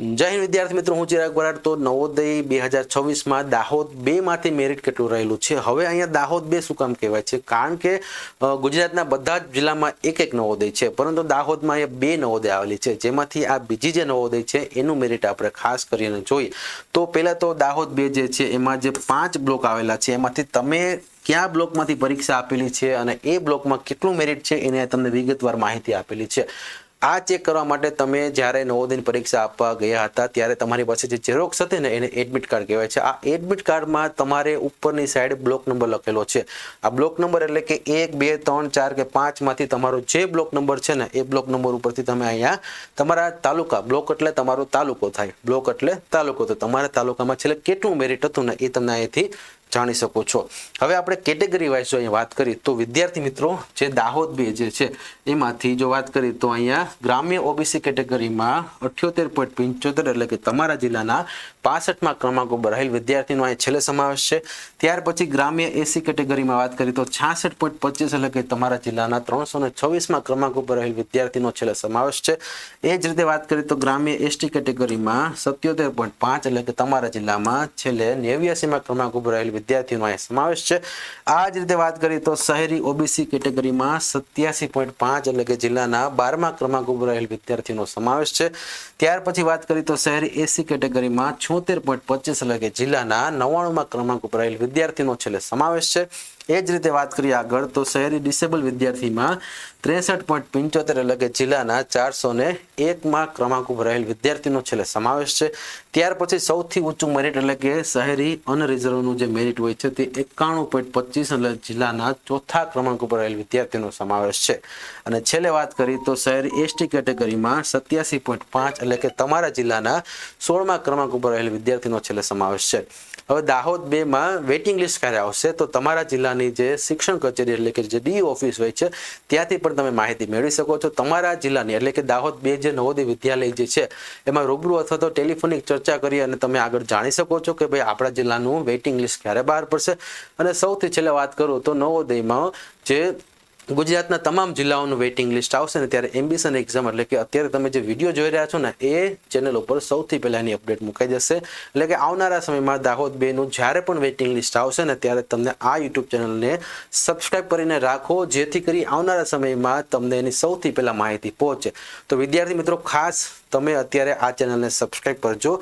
જય હિન્દ વિદ્યાર્થી મિત્રો, હું ચિરાગ બરાડ। તો નવોદય 2026માં દાહોદ 2 માંથી મેરિટ કેટલું રહેલું છે? હવે અહીંયા દાહોદ 2 શું કામ કહેવાય છે? કારણ કે ગુજરાતના બધા જ જિલ્લામાં એક એક નવોદય છે, પરંતુ દાહોદમાં અહીંયા 2 નવોદય આવેલી છે, જેમાંથી આ બીજી જે નવોદય છે એનું મેરિટ આપણે ખાસ કરીને જોઈએ તો પહેલા તો દાહોદ 2 જે છે એમાં જે 5 બ્લોક આવેલા છે એમાંથી તમે કયા બ્લોકમાંથી પરીક્ષા આપેલી છે અને એ બ્લોકમાં કેટલું મેરિટ છે એને તમને વિગતવાર માહિતી આપેલી છે। આ ચેક કરવા માટે તમે જ્યારે નવોદયની પરીક્ષા આપવા ગયા હતા ત્યારે તમારી પાસે જે ઝેરોક્સ હતી ને એને એડમિટ કાર્ડ કહેવાય છે। આ એડમિટ કાર્ડમાં તમારે ઉપરની સાઈડ બ્લોક નંબર લખેલો છે। આ બ્લોક નંબર એટલે કે 1, 2, 3, 4 કે 5 માંથી તમારો જે બ્લોક નંબર છે ને એ બ્લોક નંબર ઉપરથી તમે અહીંયા તમારા તાલુકા, બ્લોક એટલે તમારો તાલુકો થાય, બ્લોક એટલે તાલુકો, તો તમારા તાલુકામાં છેલ્લે કેટલું મેરિટ હતું ને એ તમને અહીંથી જાણી શકો છો। હવે આપણે કેટેગરી વાઇઝ જો અહીંયા વાત કરીએ તો વિદ્યાર્થી મિત્રો જે દાહોદ 2 જે છે એમાંથી જો વાત કરીએ તો અહીંયા ગ્રામ્ય ઓબીસી કેટેગરીમાં 78.75 એટલે કે તમારા જિલ્લાના 65માં ક્રમાંક ઉપર રહેલ વિદ્યાર્થીનો અહીં છેલ્લે સમાવેશ છે। ત્યાર પછી ગ્રામ્ય એસી કેટેગરીમાં વાત કરીએ તો 66.25 એટલે કે તમારા જિલ્લાના 326માં ક્રમાંક ઉપર રહેલ વિદ્યાર્થીનો છેલ્લે સમાવેશ છે। એ જ રીતે વાત કરીએ તો ગ્રામ્ય એસટી કેટેગરીમાં 77.5 એટલે કે તમારા જિલ્લામાં છેલ્લે 89માં ક્રમાંક ઉપર રહેલ વિદ્યાર્થીનો અહીં સમાવેશ છે। આ જ રીતે વાત કરીએ તો શહેરી ઓબીસી કેટેગરીમાં 87.5 એટલે કે જિલ્લાના 12મા ક્રમાંક ઉપર રહેલ વિદ્યાર્થીનો સમાવેશ છે। ત્યાર પછી વાત કરીએ તો શહેરી એસી કેટેગરીમાં 76.25 એટલે કે જિલ્લાના 99મા ક્રમાંક ઉપર રહેલ વિદ્યાર્થીનો છેલ્લે સમાવેશ છે। એ જ રીતે વાત કરીએ આગળ તો શહેરી ડિસેબલ વિદ્યાર્થીમાં 63.75 એટલે કે જિલ્લાના 401મા ક્રમાંક ઉપર રહેલ વિદ્યાર્થીનો છેલ્લે સમાવેશ છે। ત્યાર પછી સૌથી ઊંચું મેરિટ એટલે કે શહેરી અનરિઝર્વનું જે મેરિટ હોય છે તે 91.25 એટલે જિલ્લાના 4થા ક્રમાંક ઉપર રહેલ વિદ્યાર્થીનો સમાવેશ છે। અને છેલ્લે વાત કરીએ તો શહેરી એસટી કેટેગરીમાં 87.5 એટલે કે તમારા જિલ્લાના 16મા ક્રમાંક ઉપર રહેલ વિદ્યાર્થીનો છેલ્લે સમાવેશ છે। હવે દાહોદ 2માં વેઇટિંગ લિસ્ટ ક્યારે આવશે તો તમારા જિલ્લાની જે શિક્ષણ કચેરી એટલે કે જે ડી ઓફિસ હોય છે ત્યાંથી પણ તમે માહિતી મેળવી શકો છો। તમારા જિલ્લાની એટલે કે દાહોદ 2 જે નવોદય વિદ્યાલય જે છે એમાં રૂબરૂ અથવા તો ટેલિફોનિક ચર્ચા કરી અને તમે આગળ જાણી શકો છો કે ભાઈ આપણા જિલ્લાનું વેઇટિંગ લિસ્ટ ક્યારે બહાર પડશે। અને સૌથી છેલ્લે વાત કરું તો નવોદયમાં જે ગુજરાતના તમામ જિલ્લાઓનું વેઇટિંગ લિસ્ટ આવશે ને ત્યારે એમ્બિશન એક્ઝામ એટલે કે અત્યારે તમે જે વિડીયો જોઈ રહ્યા છો ને એ ચેનલ ઉપર સૌથી પહેલા એની અપડેટ મુકાઈ જશે। એટલે કે આવનારા સમયમાં દાહોદ 2નું જ્યારે પણ વેઇટિંગ લિસ્ટ આવશે ને ત્યારે તમને આ યુટ્યુબ ચેનલને સબસ્ક્રાઇબ કરીને રાખો જેથી કરી આવનારા સમયમાં તમને એની સૌથી પહેલા માહિતી પહોંચે। તો વિદ્યાર્થી મિત્રો ખાસ તમે અત્યારે આ ચેનલને સબસ્ક્રાઇબ કરજો।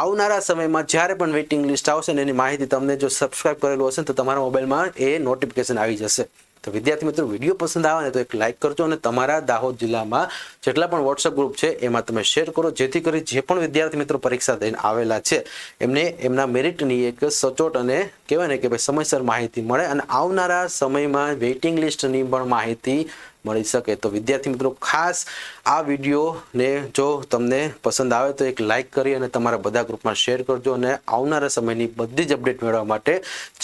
આવનારા સમયમાં જ્યારે પણ વેઇટિંગ લિસ્ટ આવશે ને એની માહિતી તમને જો સબસ્ક્રાઇબ કરેલું હશે તો તમારા મોબાઈલમાં એ નોટિફિકેશન આવી જશે। તો વિદ્યાર્થી મિત્રો વિડીયો પસંદ આવે ને તો એક લાઇક કરજો અને તમારા દાહોદ જિલ્લામાં જેટલા પણ વોટ્સએપ ગ્રુપ છે એમાં તમે શેર કરો જેથી કરી જે પણ વિદ્યાર્થી મિત્રો પરીક્ષા દઈને આવેલા છે એમને એમના મેરિટની એક સચોટ અને કહેવાય ને કે ભાઈ સમયસર માહિતી મળે અને આવનારા સમયમાં વેઇટિંગ લિસ્ટની પણ માહિતી મળી શકે। તો વિદ્યાર્થી મિત્રો ખાસ આ વિડીયોને જો તમને પસંદ આવે તો એક લાઇક કરી અને તમારા બધા ગ્રુપમાં શેર કરજો અને આવનારા સમયની બધી જ અપડેટ મેળવવા માટે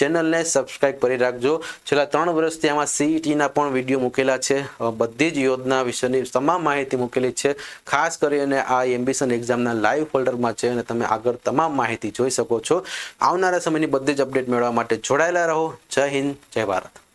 ચેનલને સબસ્ક્રાઇબ કરી રાખજો। છેલ્લા 3 વર્ષથી આમાં સીઈટીના પણ વિડીયો મૂકેલા છે, બધી જ યોજના વિશેની તમામ માહિતી મૂકેલી છે। ખાસ કરીને આ એમ્બિશન એક્ઝામના લાઈવ ફોલ્ડરમાં છે અને તમે આગળ તમામ માહિતી જોઈ શકો છો। આવનારા સમયની બધી જ અપડેટ મેળવવા માટે જોડાયેલા રહો। જય હિન્દ, જય ભારત।